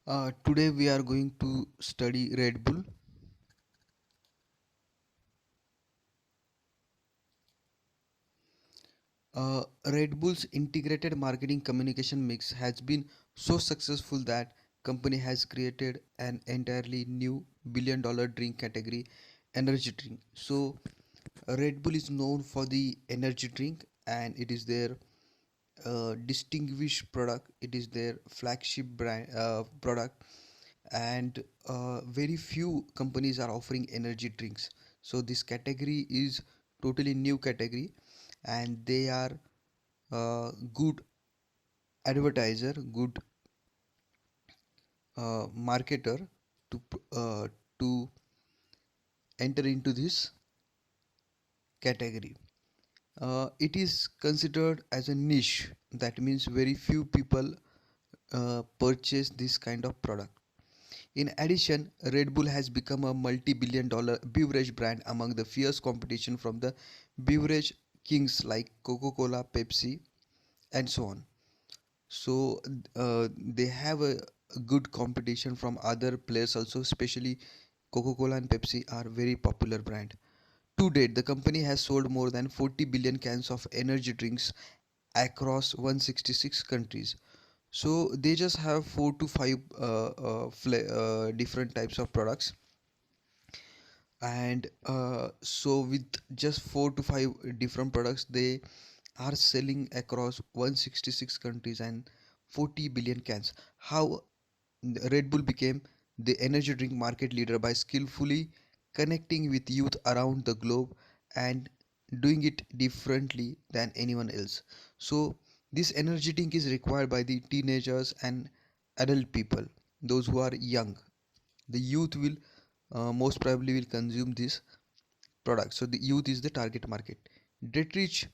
Today we are going to study Red Bull. Red Bull's integrated marketing communication mix has been so successful that company has created an entirely new billion-dollar drink category, energy drink. So Red Bull is known for the energy drink, and it is their distinguished product. It is their flagship brand product, and very few companies are offering energy drinks. So this category is totally new category, and they are good advertiser, good marketer to to enter into this category. It is considered as a niche. That means very few people purchase this kind of product. In addition, Red Bull has become a multi-billion dollar beverage brand among the fierce competition from the beverage kings like Coca-Cola, Pepsi, and so on. So they have a good competition from other players also, especially Coca-Cola and Pepsi are very popular brand. To date, the company has sold more than 40 billion cans of energy drinks across 166 countries. So they just have 4 to 5 different types of products, and so with just 4 to 5 different products, they are selling across 166 countries and 40 billion cans. How Red Bull became the energy drink market leader by skillfully connecting with youth around the globe and doing it differently than anyone else. So this energy drink is required by the teenagers and adult people, those who are young. The youth will most probably will consume this product. So the youth is the target market. Dietrich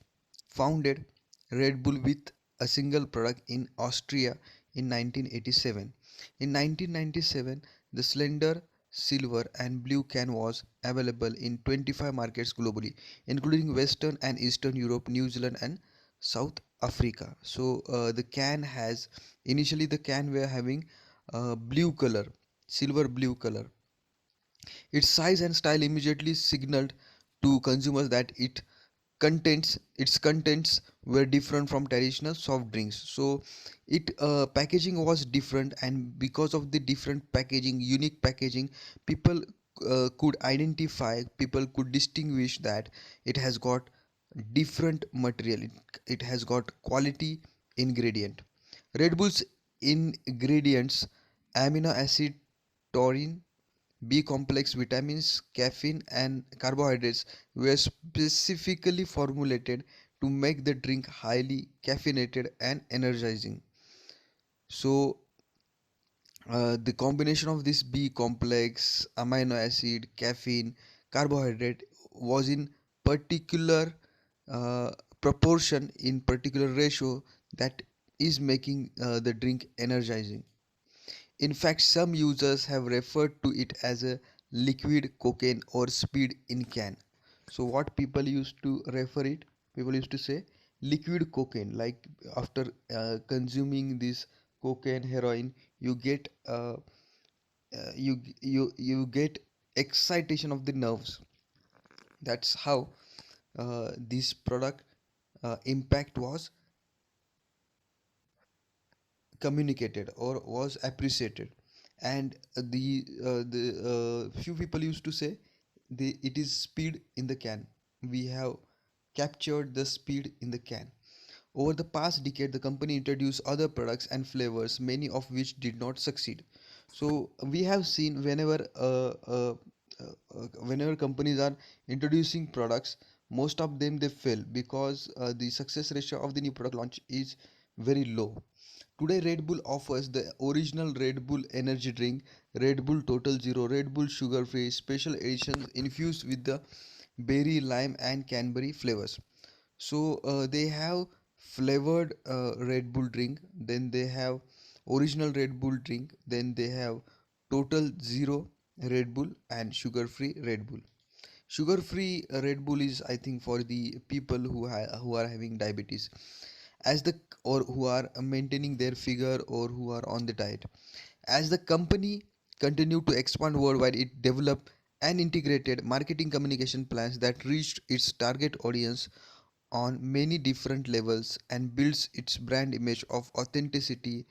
founded Red Bull with a single product in Austria in 1987. In 1997, the slender silver and blue can was available in 25 markets globally, including Western and Eastern Europe, New Zealand, and South Africa. So the can has initially the can were having blue color, silver blue color. Its size and style immediately signaled to consumers that its contents were different from traditional soft drinks. So it packaging was different, and because of the different packaging, unique packaging, people could identify, people could distinguish that it has got different material, it has got quality ingredient. Red Bull's ingredients: amino acid, taurine, B complex, vitamins, caffeine, and carbohydrates were specifically formulated to make the drink highly caffeinated and energizing. So, the combination of this B complex, amino acid, caffeine, carbohydrate was in particular uh, proportion, in particular ratio, that is making the drink energizing. In fact, some users have referred to it as a liquid cocaine or speed in can. So what people used to refer it, people used to say liquid cocaine. Like after consuming this cocaine, heroin, you get you get excitation of the nerves. That's how this product impact was communicated or was appreciated. And the few people used to say it is speed in the can, we have captured the speed in the can. Over the past decade, the company introduced other products and flavors, many of which did not succeed. So we have seen whenever companies are introducing products, most of them they fail because the success ratio of the new product launch is very low. Today, Red Bull offers the original Red Bull energy drink, Red Bull Total Zero, Red Bull Sugar Free, special editions infused with the berry, lime, and Canberry flavors. So they have flavored Red Bull drink, then they have original Red Bull drink, then they have Total Zero Red Bull and Sugar Free Red Bull. Sugar free Red Bull is, I think, for the people who are having diabetes, as the or who are maintaining their figure or who are on the diet. As the company continued to expand worldwide, it developed and integrated marketing communication plans that reached its target audience on many different levels and builds its brand image of authenticity,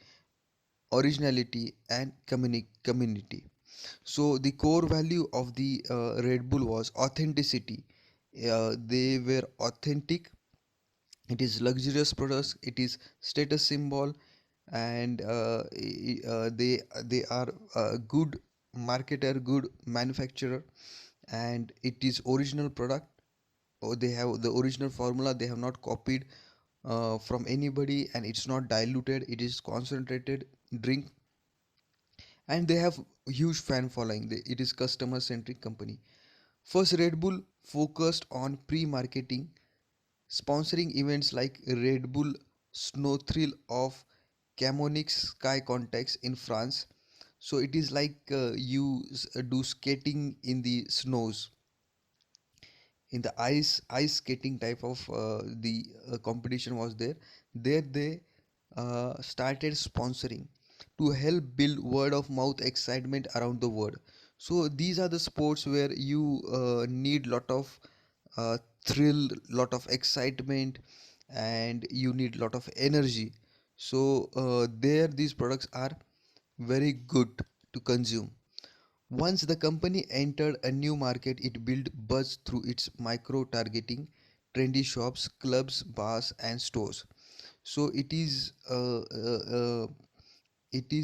originality, and community. So the core value of the Red Bull was authenticity. They were authentic. It is luxurious products. It is status symbol, and they are a good marketer, good manufacturer, and it is original product. Or they have the original formula. They have not copied from anybody, and it's not diluted. It is concentrated drink, and they have huge fan following. It is customer centric company. First, Red Bull focused on pre-marketing, sponsoring events like Red Bull Snow Thrill of Chamonix Sky Context in France. So it is like you do skating in the snows, in the ice skating type of the competition was there. There they started sponsoring to help build word of mouth excitement around the world. So these are the sports where you need lot of uh, thrill, lot of excitement, and you need lot of energy. So there these products are very good to consume. Once the company entered a new market, it built buzz through its micro targeting, trendy shops, clubs, bars, and stores. So it is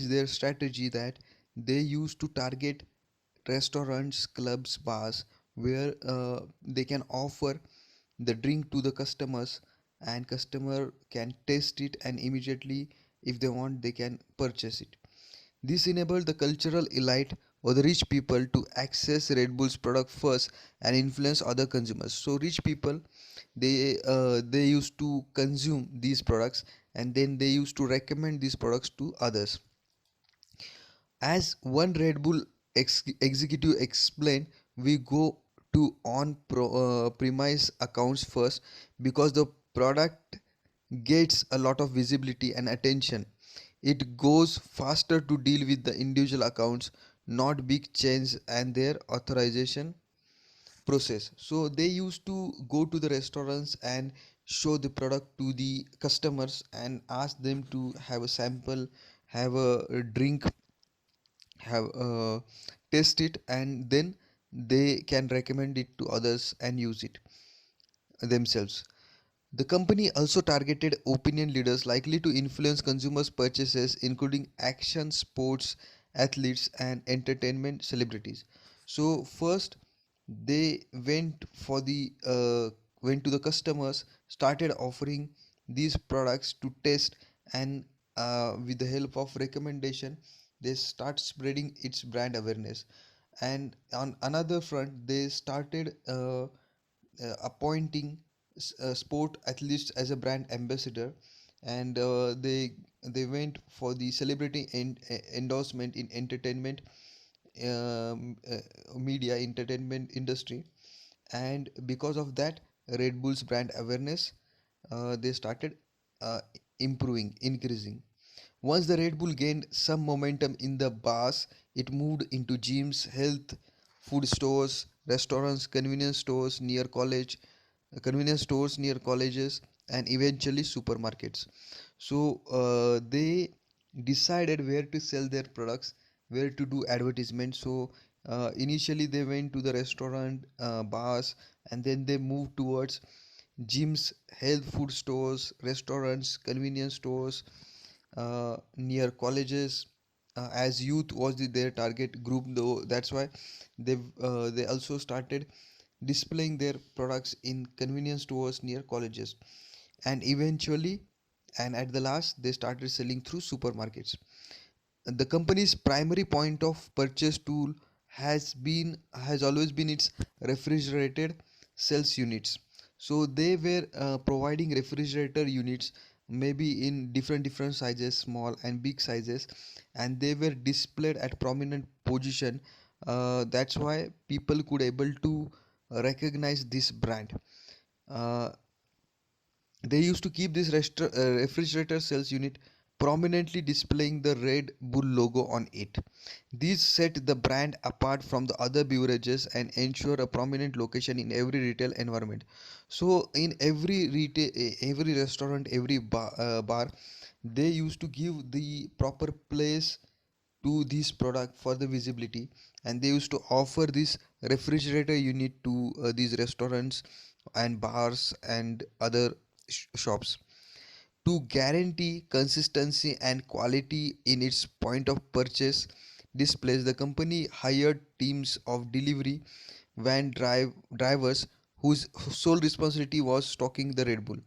their strategy that they used to target restaurants, clubs, bars, where they can offer the drink to the customers, and customer can taste it, and immediately if they want they can purchase it. This enabled the cultural elite or the rich people to access Red Bull's product first and influence other consumers. So rich people, they used to consume these products, and then they used to recommend these products to others. As one Red Bull executive explained, we go to premise accounts first because the product gets a lot of visibility and attention. It goes faster to deal with the individual accounts, not big chains and their authorization process. So they used to go to the restaurants and show the product to the customers and ask them to have a sample, have a drink, have test it, and then they can recommend it to others and use it themselves. The company also targeted opinion leaders likely to influence consumers' purchases, including action sports athletes and entertainment celebrities. So first, they went to the customers, started offering these products to test, and with the help of recommendation, they start spreading its brand awareness. And on another front, they started appointing sport athletes as a brand ambassador, and they went for the celebrity endorsement in entertainment, media entertainment industry. And because of that, Red Bull's brand awareness, they started uh, improving, increasing. Once the Red Bull gained some momentum in the bars, it moved into gyms, health food stores, restaurants, convenience stores near colleges, and eventually supermarkets. So they decided where to sell their products, where to do advertisement. So initially they went to the restaurant, bars, and then they moved towards gyms, health food stores, restaurants, convenience stores, near colleges, as youth was their target group, though that's why they also started displaying their products in convenience stores near colleges, and eventually, and at the last, they started selling through supermarkets. The company's primary point of purchase tool has always been its refrigerated sales units. So they were providing refrigerator units, maybe in different sizes, small and big sizes, and they were displayed at prominent position. That's why people could able to recognize this brand. uh, they used to keep this refrigerator sales unit prominently displaying the Red Bull logo on it. These set the brand apart from the other beverages and ensure a prominent location in every retail environment. So in every retail, every restaurant, every bar, they used to give the proper place to this product for the visibility, and they used to offer this refrigerator unit to these restaurants and bars and other shops to guarantee consistency and quality in its point of purchase displays. The company hired teams of delivery drivers whose sole responsibility was stocking the Red Bull.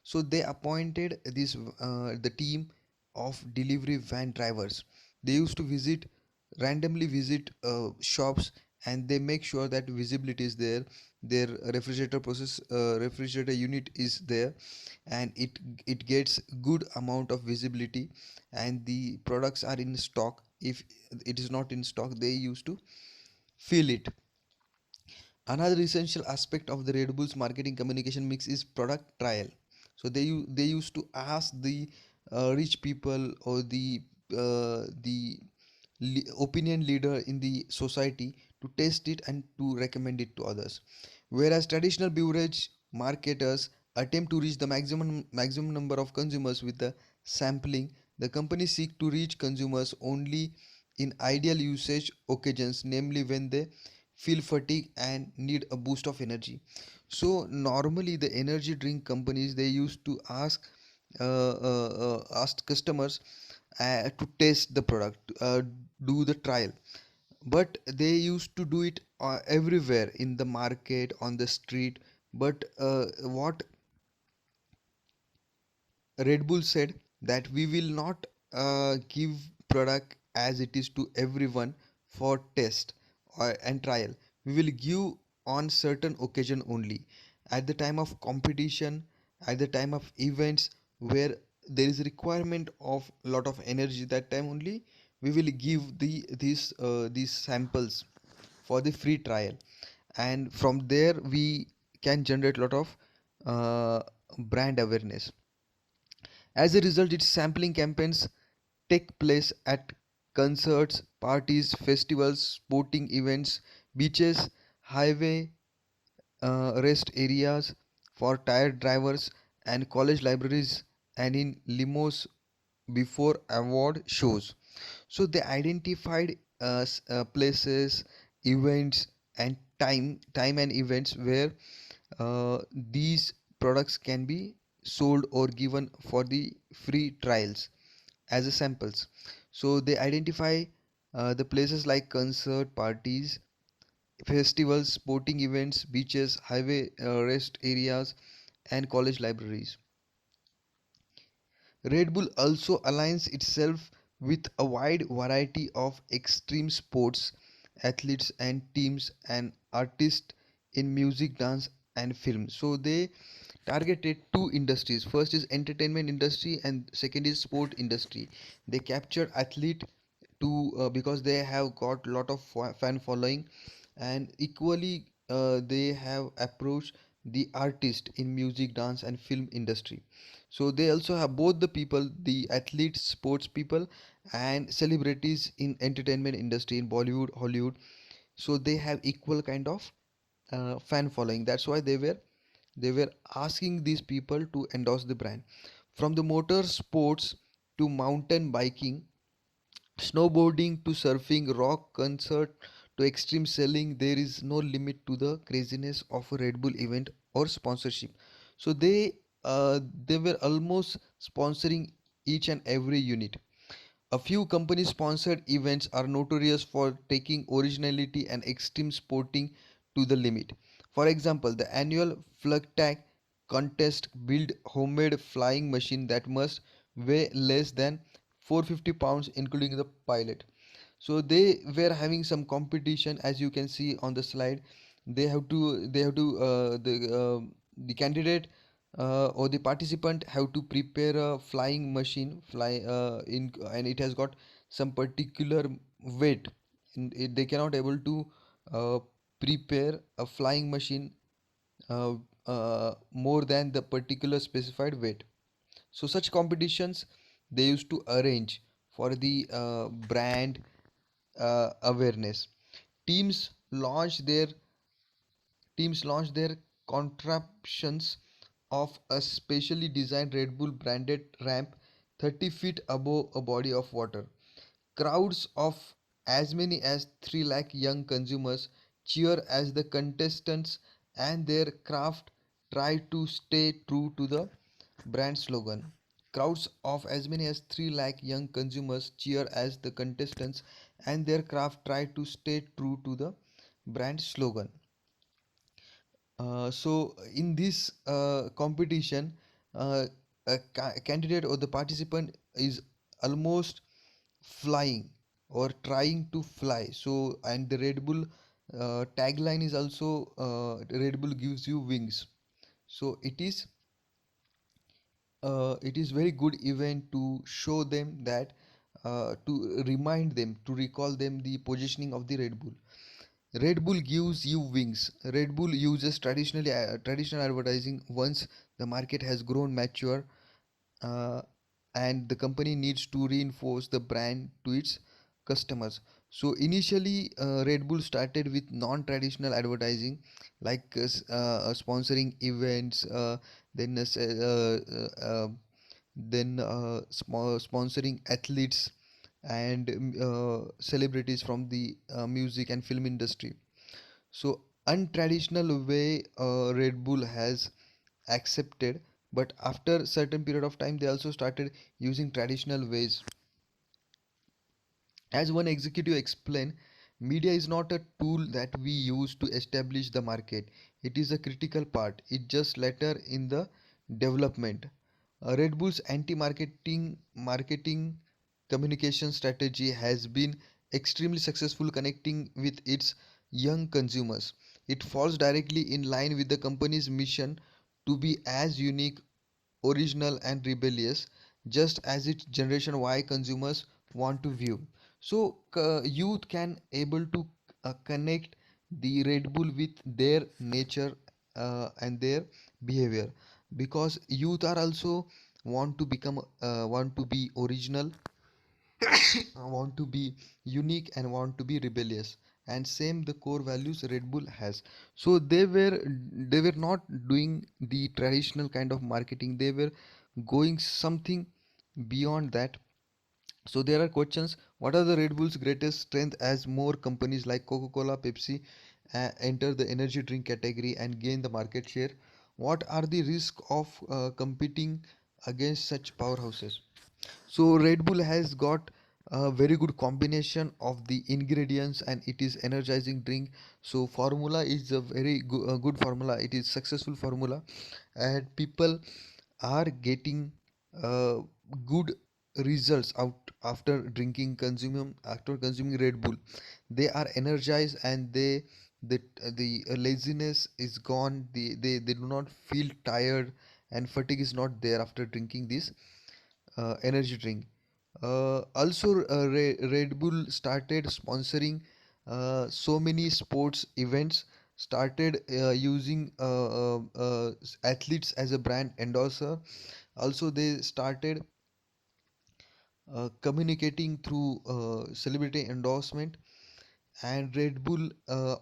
So they appointed this the team of delivery van drivers. They used to randomly visit shops, and they make sure that visibility is there, their refrigerator unit is there, and it gets good amount of visibility, and the products are in stock. If it is not in stock, they used to fill it. Another essential aspect of the Red Bull's marketing communication mix is product trial. So they used to ask the rich people or the opinion leader in the society to taste it and to recommend it to others. Whereas traditional beverage marketers attempt to reach the maximum number of consumers with the sampling, the company seek to reach consumers only in ideal usage occasions, namely when they feel fatigue and need a boost of energy. So normally the energy drink companies, they used to ask customers to taste the product, do the trial, but they used to do it everywhere in the market, on the street. But what Red Bull said, that we will not give product as it is to everyone for test and trial. We will give on certain occasion only, at the time of competition, at the time of events where there is requirement of lot of energy. That time only we will give these samples for the free trial, and from there we can generate lot of brand awareness. As a result, its sampling campaigns take place at concerts, parties, festivals, sporting events, beaches, highway rest areas for tired drivers, and college libraries, and in limos before award shows. So they identified places, events, and time and events where these products can be sold or given for the free trials as a samples. So they identify the places like concert, parties, festivals, sporting events, beaches, highway rest areas, and college libraries. Red Bull also aligns itself with a wide variety of extreme sports, athletes and teams and artists in music, dance and film. So they targeted two industries. First is entertainment industry and second is sport industry. They capture athlete to because they have got lot of fan following, and equally they have approached the artist in music, dance and film industry. So they also have both the people, the athletes, sports people, and celebrities in entertainment industry in Bollywood, Hollywood. So they have equal kind of fan following. That's why they were asking these people to endorse the brand. From the motor sports to mountain biking, snowboarding to surfing, rock concert to extreme selling, there is no limit to the craziness of a Red Bull event or sponsorship. So they were almost sponsoring each and every unit. A few company sponsored events are notorious for taking originality and extreme sporting to the limit. For example, the annual Flug Tag contest build homemade flying machine that must weigh less than 450 pounds including the pilot. So they were having some competition, as you can see on the slide. The candidate or the participant have to prepare a flying machine fly in and it has got some particular weight, and they cannot able to uh, prepare a flying machine uh, more than the particular specified weight. So such competitions they used to arrange for the brand awareness. Teams launched their teams launched their contraptions of a specially designed Red Bull branded ramp 30 feet above a body of water. Crowds of as many as 3 lakh young consumers cheer as the contestants and their craft try to stay true to the brand slogan. Crowds of as many as 3 lakh young consumers cheer as the contestants and their craft try to stay true to the brand slogan. So in this competition, a candidate or the participant is almost flying or trying to fly. So and the Red Bull tagline is also Red Bull gives you wings. So it is very good event to show them that to remind them to recall them the positioning of the Red Bull. Red Bull gives you wings. Red Bull uses traditional advertising once the market has grown mature, uh, and the company needs to reinforce the brand to its customers. So initially, Red Bull started with non-traditional advertising, like sponsoring events, then sponsoring athletes and celebrities from the music and film industry. So untraditional way Red Bull has accepted, but after certain period of time they also started using traditional ways. As one executive explained, media is not a tool that we use to establish the market. It is a critical part. It just later in the development. Red Bull's anti-marketing communication strategy has been extremely successful connecting with its young consumers. It falls directly in line with the company's mission to be as unique, original and rebellious, just as its generation Y consumers want to view. So youth can able to connect the Red Bull with their nature and their behavior, because youth are also want to be original, want to be unique and want to be rebellious, and same the core values Red Bull has. So they were not doing the traditional kind of marketing, they were going something beyond that. So there are questions: what are the Red Bull's greatest strength as more companies like Coca-Cola, Pepsi enter the energy drink category and gain the market share? What are the risks of competing against such powerhouses? So Red Bull has got a very good combination of the ingredients and it is energizing drink. So formula is a very good formula. It is successful formula, and people are getting uh, good results out after consuming Red Bull. They are energized and the laziness is gone. They do not feel tired and fatigue is not there after drinking this energy drink. Also, Red Bull started sponsoring so many sports events, started using athletes as a brand endorser. Also, they started communicating through celebrity endorsement, and Red Bull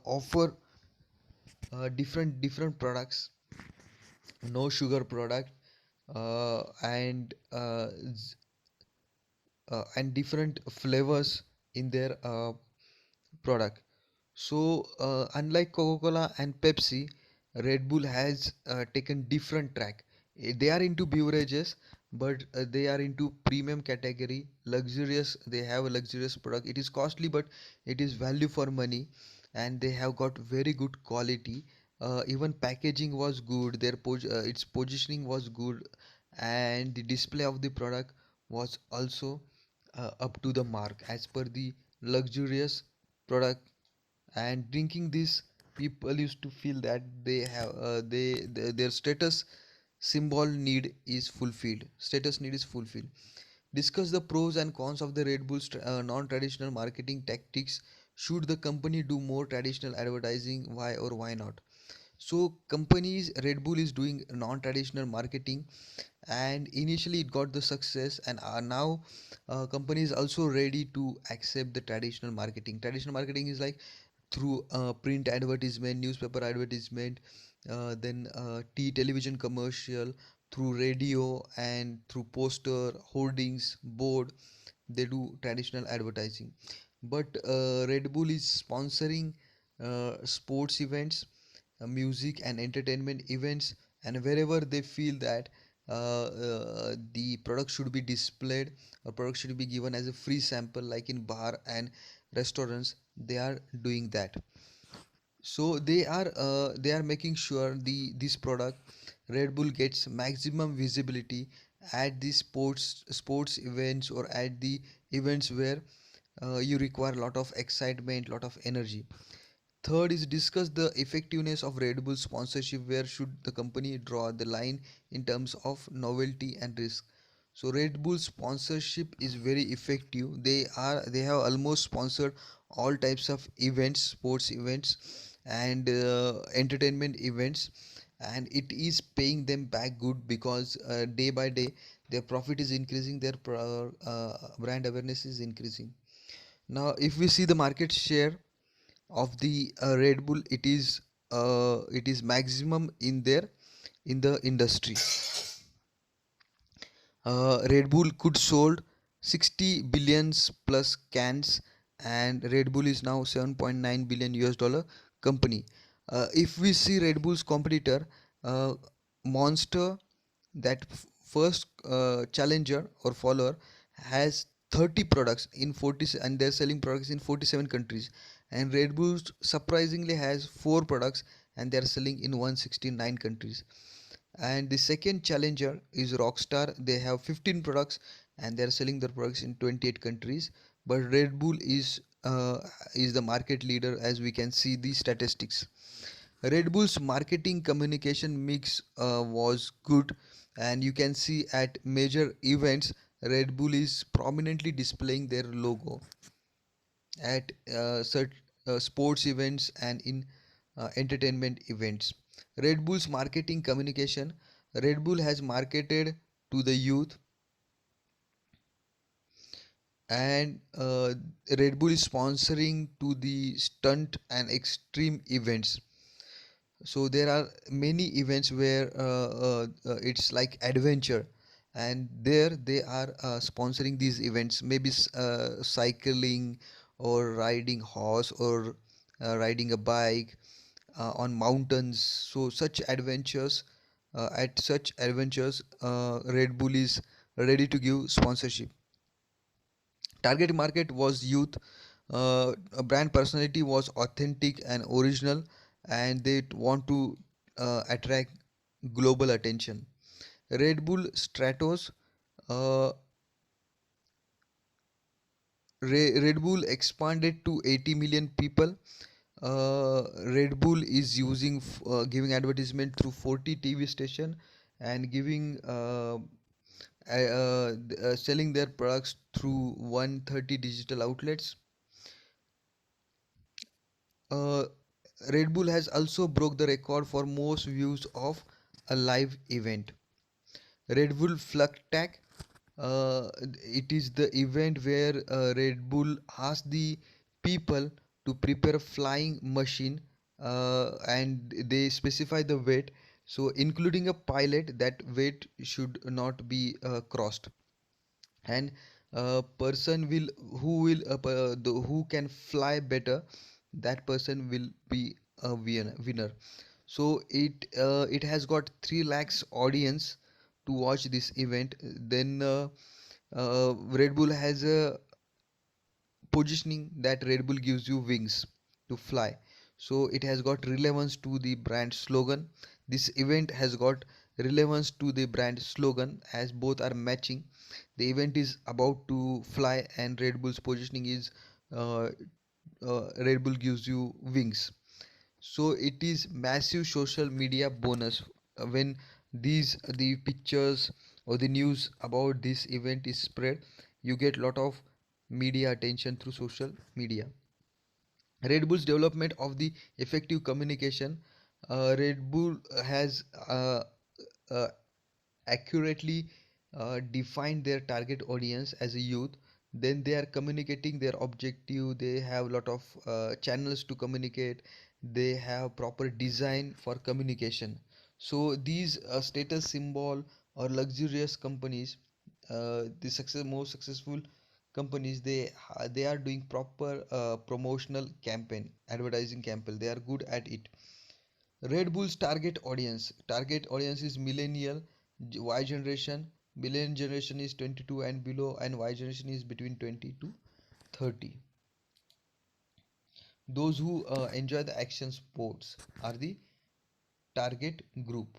offer different products, no sugar product, and different flavors in their product. So, unlike Coca-Cola and Pepsi, Red Bull has taken different track. They are into beverages, but they are into premium category, luxurious. They have a luxurious product. It is costly, but it is value for money, and they have got very good quality. Even packaging was good. Its positioning was good, and the display of the product was also up to the mark as per the luxurious product. And drinking this, people used to feel that their status need is fulfilled. Discuss the pros and cons of the Red Bull's non-traditional marketing tactics. Should the company do more traditional advertising? Why or why not? So companies, Red Bull is doing non-traditional marketing, and initially it got the success, and are now companies also ready to accept the traditional marketing. Traditional marketing is like through print advertisement, newspaper advertisement, then television commercial, through radio, and through poster, hoardings, board. They do traditional advertising. But Red Bull is sponsoring sports events, music and entertainment events, and wherever they feel that the product should be displayed, or product should be given as a free sample, like in bar and restaurants, they are doing that. So they are making sure this product Red Bull gets maximum visibility at the sports events, or at the events where you require a lot of excitement, lot of energy. Third is discuss the effectiveness of Red Bull sponsorship. Where should the company draw the line in terms of novelty and risk? So Red Bull sponsorship is very effective. They have almost sponsored all types of events, sports events, and entertainment events, and it is paying them back good, because day by day their profit is increasing, their brand awareness is increasing. Now, if we see the market share of the Red Bull, it is maximum in there in the industry. Red Bull could sold 60 billions plus cans, and Red Bull is now 7.9 billion US dollar company. If we see Red Bull's competitor, Monster, that first challenger or follower, has 30 products in 40, and they're selling products in 47 countries, and Red Bull surprisingly has 4 products, and they're selling in 169 countries. And the second challenger is Rockstar. They have 15 products, and they're selling their products in 28 countries. But Red Bull is the market leader, as we can see the statistics. Red Bull's marketing communication mix was good, and you can see at major events Red Bull is prominently displaying their logo at sports events and in entertainment events. Red Bull's marketing communication, Red Bull has marketed to the youth, and Red Bull is sponsoring to the stunt and extreme events. So there are many events where it's like adventure, and there they are sponsoring these events, maybe cycling, or riding horse, or riding a bike on mountains. So such adventures, Red Bull is ready to give sponsorship. Target market was youth. A brand personality was authentic and original, and they want to attract global attention. Red Bull Stratos, uh, Red Bull expanded to 80 million people. Red Bull is giving advertisement through 40 TV station, and giving selling their products through 130 digital outlets. Uh, Red Bull has also broke the record for most views of a live event. Red Bull Flug Tag. It is the event where Red Bull asks the people to prepare a flying machine, and they specify the weight. So, including a pilot, that weight should not be crossed. And person will who will who can fly better, that person will be a winner. So it has got 3 lakhs audience to watch this event. Then Red Bull has a positioning that Red Bull gives you wings to fly. So it has got relevance to the brand slogan. This event has got relevance to the brand slogan, as both are matching. The event is about to fly, and Red Bull's positioning is uh, Red Bull gives you wings. So it is massive social media bonus when the pictures or the news about this event is spread. You get lot of media attention through social media. Red Bull's development of the effective communication. Red Bull has uh, accurately define their target audience as a youth. Then they are communicating their objective. They have a lot of channels to communicate. They have proper design for communication. So these status symbol or luxurious companies, the most successful companies, they are doing proper promotional campaign, advertising campaign. They are good at it. Red Bull's target audience is millennial, Y generation. Millennial generation is 22 and below, and Y generation is between 20 to 30. Those who enjoy the action sports are the target group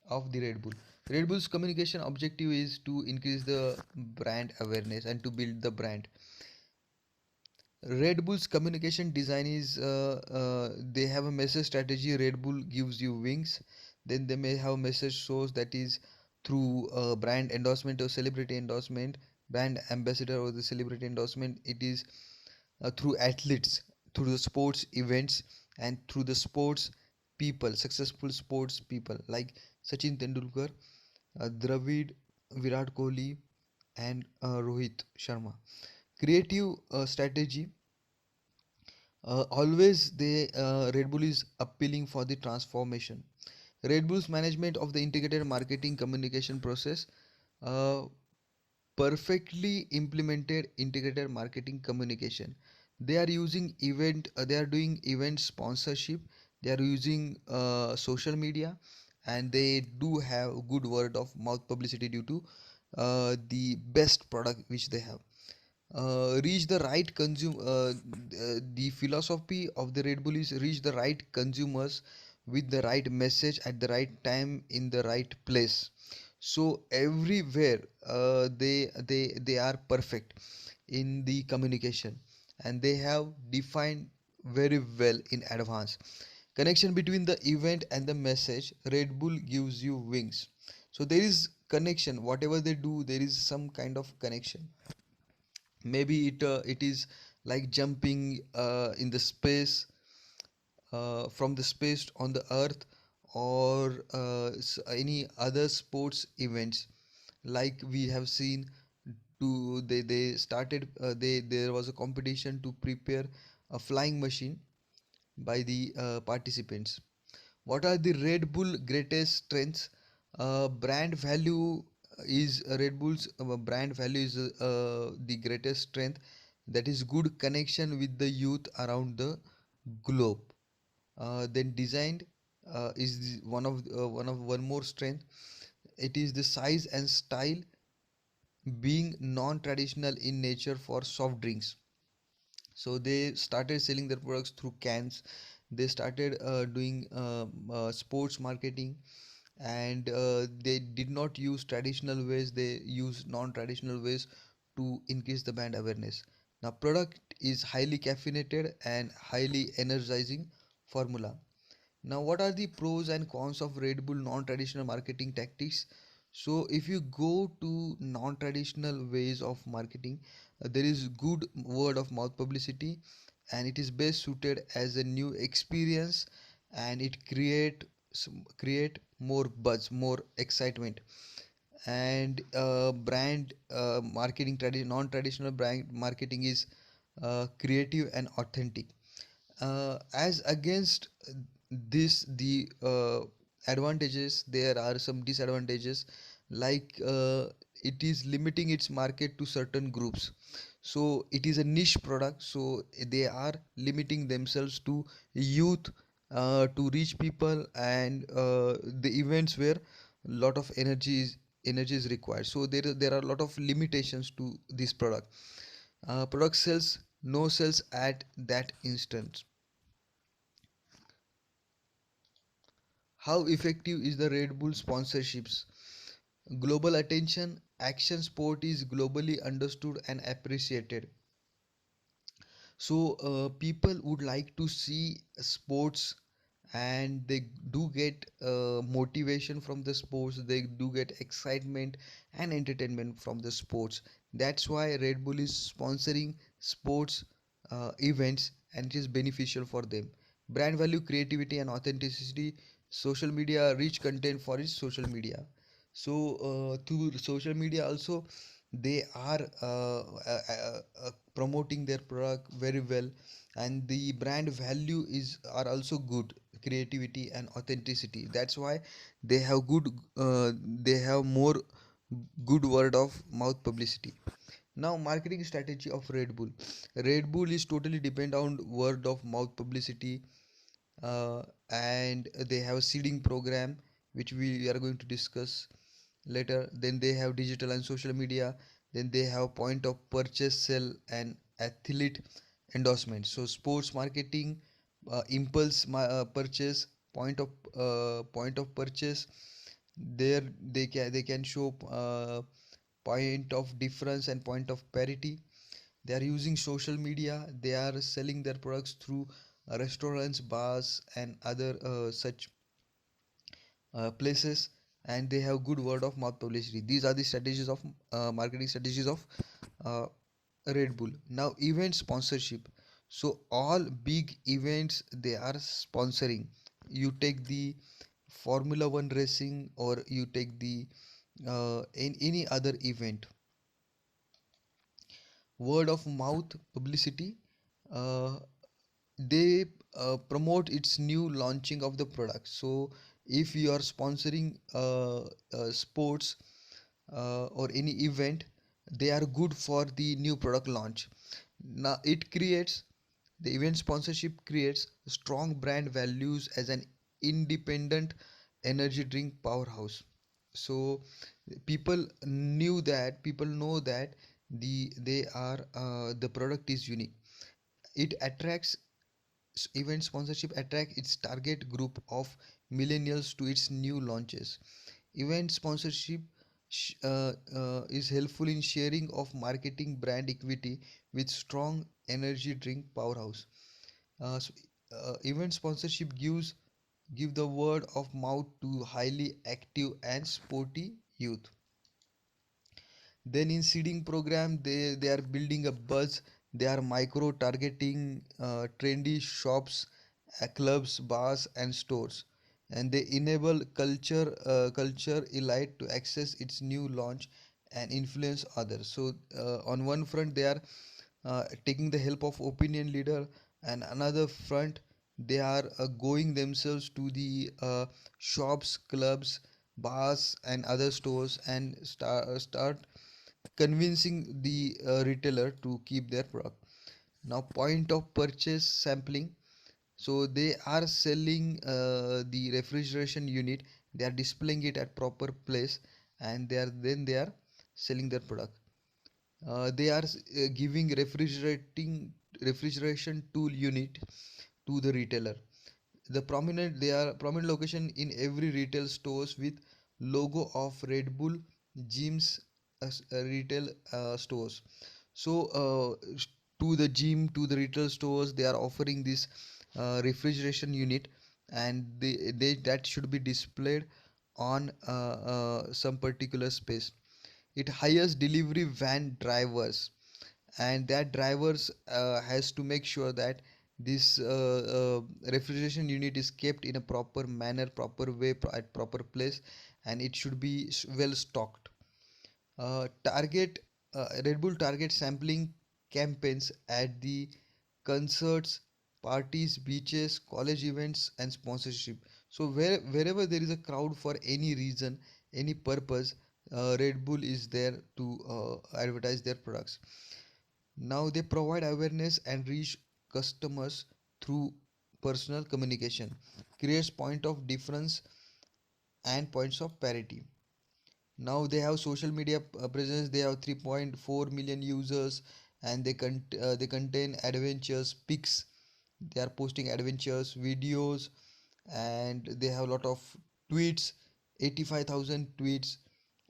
of the Red Bull. Red Bull's communication objective is to increase the brand awareness and to build the brand. Red Bull's communication design is they have a message strategy. Red Bull gives you wings. Then they may have message shows that is through brand endorsement or celebrity endorsement, brand ambassador or the celebrity endorsement. It is through athletes, through the sports events, and through the sports people, successful sports people like Sachin Tendulkar, Dravid, Virat Kohli, and Rohit Sharma. Creative strategy. Always the Red Bull is appealing for the transformation. Red Bull's management of the integrated marketing communication process, uh, perfectly implemented integrated marketing communication. They are using they are doing event sponsorship. They are using social media, and they do have good word of mouth publicity due to the best product which they have. Reach the right the philosophy of the Red Bull is reach the right consumers with the right message at the right time in the right place. So everywhere they are perfect in the communication, and they have defined very well in advance connection between the event and the message. Red Bull gives you wings. So there is connection, whatever they do there is some kind of connection. Maybe it is like jumping in the space, from the space on the earth, or any other sports events like we have seen. They started they there was a competition to prepare a flying machine by the participants. What are the Red Bull greatest strengths? Brand value is Red Bull's brand value is the greatest strength. That is good connection with the youth around the globe. Then designed is one more strength. It is the size and style, being non-traditional in nature for soft drinks. So they started selling their products through cans. They started doing sports marketing, and they did not use traditional ways. They use non-traditional ways to increase the brand awareness. Now product is highly caffeinated and highly energizing formula. Now, what are the pros and cons of Red Bull non-traditional marketing tactics? So, if you go to non-traditional ways of marketing, there is good word of mouth publicity, and it is best suited as a new experience, and it create more buzz, more excitement. And brand marketing, non-traditional brand marketing is creative and authentic. As against this the advantages, there are some disadvantages, like it is limiting its market to certain groups. So it is a niche product, so they are limiting themselves to youth, to reach people, and the events where lot of energy is required. So there are a lot of limitations to this product. Product sells no sales at that instant. How effective is the Red Bull sponsorships? Global attention, action sport is globally understood and appreciated. So, people would like to see sports, and they do get motivation from the sports, they do get excitement and entertainment from the sports. That's why Red Bull is sponsoring sports events, and it is beneficial for them. Brand value, creativity and authenticity. Social media, rich content for its social media. So through social media also, they are promoting their product very well, and the brand value is are also good, creativity and authenticity. That's why they have good, they have more good word of mouth publicity. Now, marketing strategy of Red Bull. Red Bull is totally depend on word of mouth publicity, and they have a seeding program which we are going to discuss later. Then they have digital and social media. Then they have point of purchase, sell and athlete endorsement. So sports marketing, impulse purchase, point of purchase. There they can show point of difference and point of parity. They are using social media. They are selling their products through restaurants, bars and other such places, and they have good word of mouth publicity. These are the strategies of marketing strategies of uh, Red Bull. Now, event sponsorship. So all big events they are sponsoring. You take the Formula One racing, or you take the in any other event. Word of mouth publicity. Uh, they promote its new launching of the product. So if you are sponsoring sports or any event, they are good for the new product launch. Now it creates, the event sponsorship creates strong brand values as an independent energy drink powerhouse. So people know that they are the product is unique. It attracts, event sponsorship attract its target group of millennials to its new launches. Event sponsorship is helpful in sharing of marketing brand equity with strong energy drink powerhouse. uh, so, Event sponsorship give the word of mouth to highly active and sporty youth. Then in seeding program, they are building a buzz. They are micro targeting trendy shops, clubs, bars and stores, and they enable culture elite to access its new launch and influence others. So on one front they are taking the help of opinion leader, and another front they are going themselves to the shops, clubs, bars and other stores, and start convincing the retailer to keep their product. Now, point of purchase sampling. So they are selling the refrigeration unit. They are displaying it at proper place, and they are selling their product. They are giving refrigeration tool unit to the retailer. They are prominent location in every retail stores with logo of Red Bull gyms as retail stores. So to the gym, to the retail stores, they are offering this refrigeration unit, and they that should be displayed on some particular space. It hires delivery van drivers, and that drivers has to make sure that this refrigeration unit is kept in a proper manner, proper way, at proper place, and it should be well stocked. Target Red Bull target sampling campaigns at the concerts, parties, beaches, college events, and sponsorship. So wherever there is a crowd for any reason, any purpose, Red Bull is there to advertise their products. Now they provide awareness and reach customers through personal communication, creates point of difference and points of parity. Now they have social media presence. They have 3.4 million users, and they contain adventures pics. They are posting adventures videos, and they have a lot of tweets, 85,000 tweets,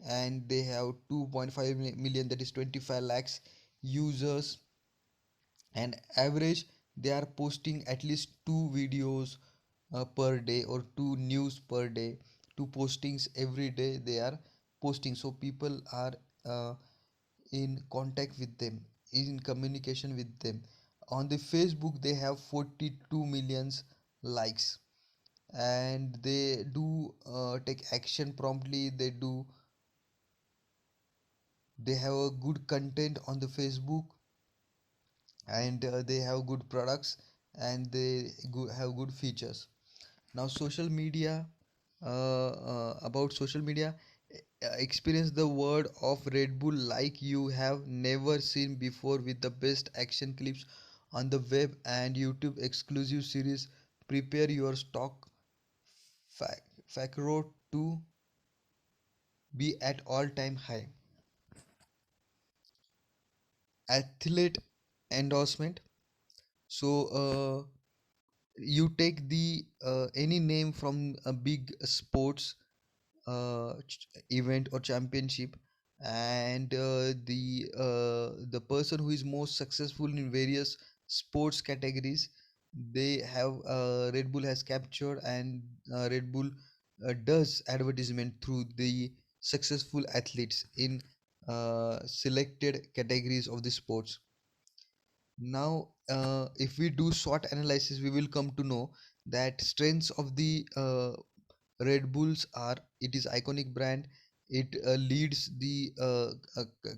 and they have 2.5 million, that is 25 lakhs users. And average, they are posting at least two videos per day, or two news per day, two postings every day they are posting. So people are uh, in contact with them, in communication with them. On the Facebook they have 42 millions likes, and they do take action promptly. They have a good content on the Facebook, and they have good products, and have good features. Now social media, about social media, experience the word of Red Bull like you have never seen before, with the best action clips on the web and YouTube exclusive series. Prepare your stock facro to be at all time high. Athlete endorsement. So you take the any name from a big sports event or championship, and the person who is most successful in various sports categories, they have Red Bull has captured, and Red Bull does advertisement through the successful athletes in selected categories of the sports. Now if we do SWOT analysis, we will come to know that strengths of the Red Bulls are: it is iconic brand, it leads the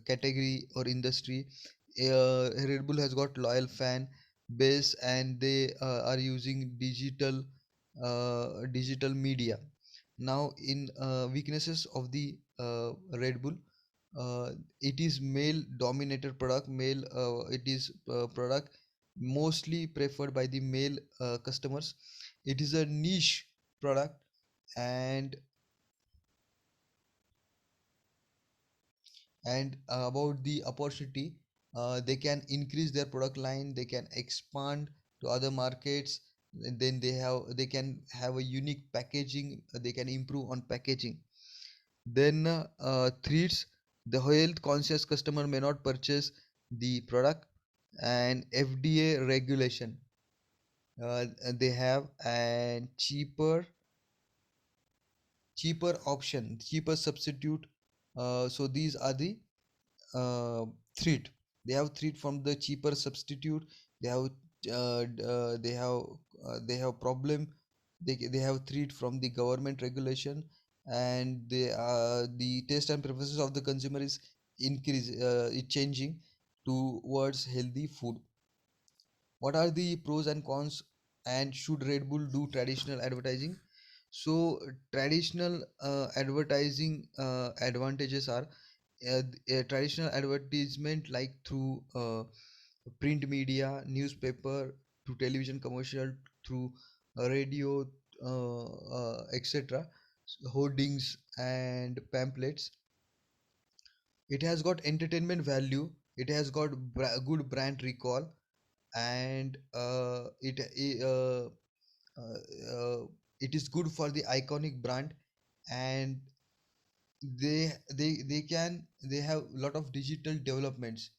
category or industry. Red Bull has got loyal fan base, and they are using digital media. Now in weaknesses of the Red Bull, it is male dominated product. It is product mostly preferred by the male customers. It is a niche product, and about the opportunity, they can increase their product line, they can expand to other markets, and then they can have a unique packaging, they can improve on packaging. Then threats: the health conscious customer may not purchase the product, and FDA regulation, they have, and cheaper option, cheaper substitute. So these are the uh, threat. They have threat from the cheaper substitute. They have they have problem. They have threat from the government regulation, and the taste and preferences of the consumer is changing towards healthy food. What are the pros and cons, and should Red Bull do traditional advertising? So traditional advertising advantages are: a traditional advertisement like through print media, newspaper, through television commercial, through radio, etc., hoardings and pamphlets. It has got entertainment value, it has got good brand recall, and uh, uh, it is good for the iconic brand, and they have a lot of digital developments.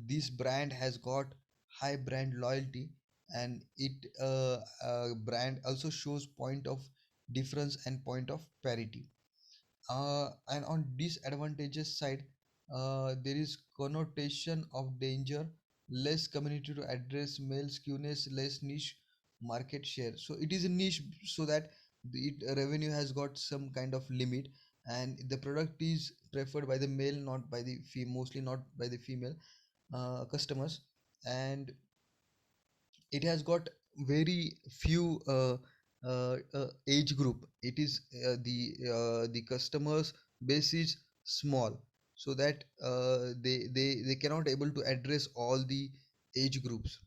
This brand has got high brand loyalty, and it brand also shows point of difference and point of parity. And on disadvantages side, there is connotation of danger, less community to address, male skewness, less niche market share. So it is a niche, so that revenue has got some kind of limit, and the product is preferred by the male, not by the mostly not by the female customers, and it has got very few age group. It is the customers base is small, so that they cannot able to address all the age groups.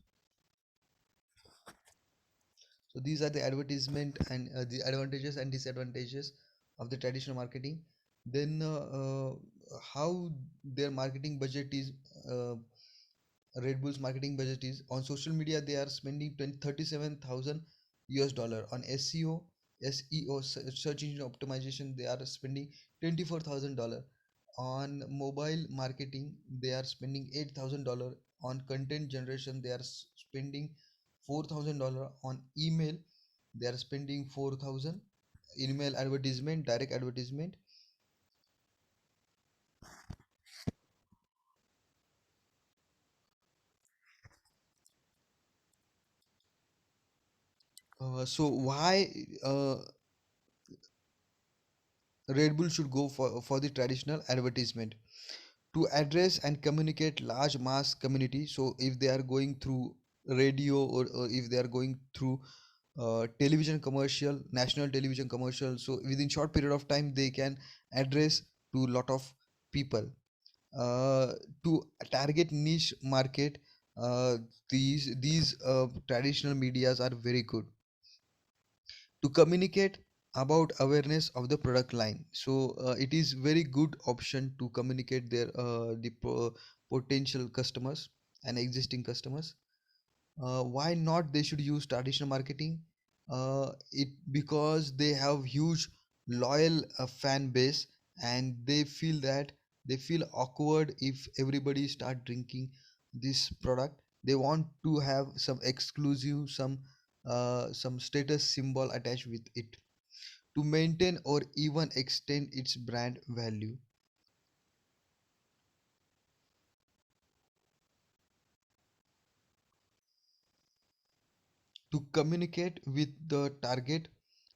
So these are the advertisement and the advantages and disadvantages of the traditional marketing. Then how their marketing budget is, uh, Red Bull's marketing budget is: on social media they are spending 37,000 US dollar, on SEO, search engine optimization, they are spending $24,000, on mobile marketing they are spending $8,000, on content generation they are spending $4,000, on email they are spending 4,000, email advertisement, direct advertisement. So why Red Bull should go for the traditional advertisement to address and communicate large mass community. So if they are going through radio, or if they are going through television commercial, national television commercial, so within short period of time they can address to lot of people. uh, to target niche market, these traditional medias are very good to communicate about awareness of the product line. So it is very good option to communicate their potential customers and existing customers. Why not they should use traditional marketing? It because they have huge loyal fan base, and they feel awkward if everybody start drinking this product. They want to have some exclusive, some status symbol attached with it to maintain or even extend its brand value. To communicate with the target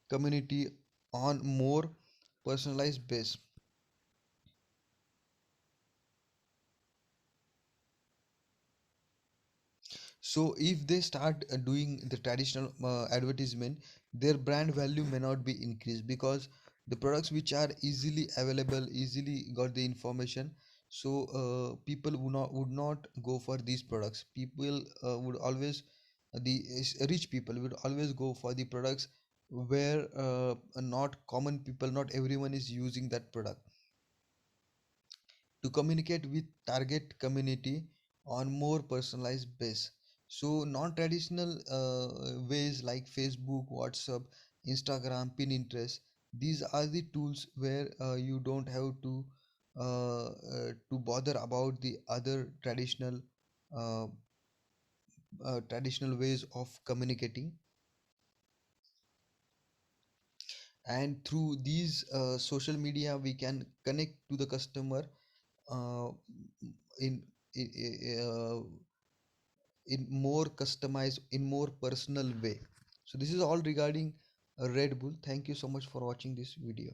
community on more personalized base. So if they start doing the traditional advertisement, their brand value may not be increased because the products which are easily available, easily got the information. So people would not go for these products. People would always rich people would always go for the products where not common people, not everyone is using that product. To communicate with target community on more personalized base. So non-traditional ways like Facebook, WhatsApp, Instagram, Pinterest, these are the tools where you don't have to bother about the other uh, traditional ways of communicating. And through these social media we can connect to the customer uh, in, in more customized, in more personal way. So this is all regarding Red Bull. Thank you so much for watching this video.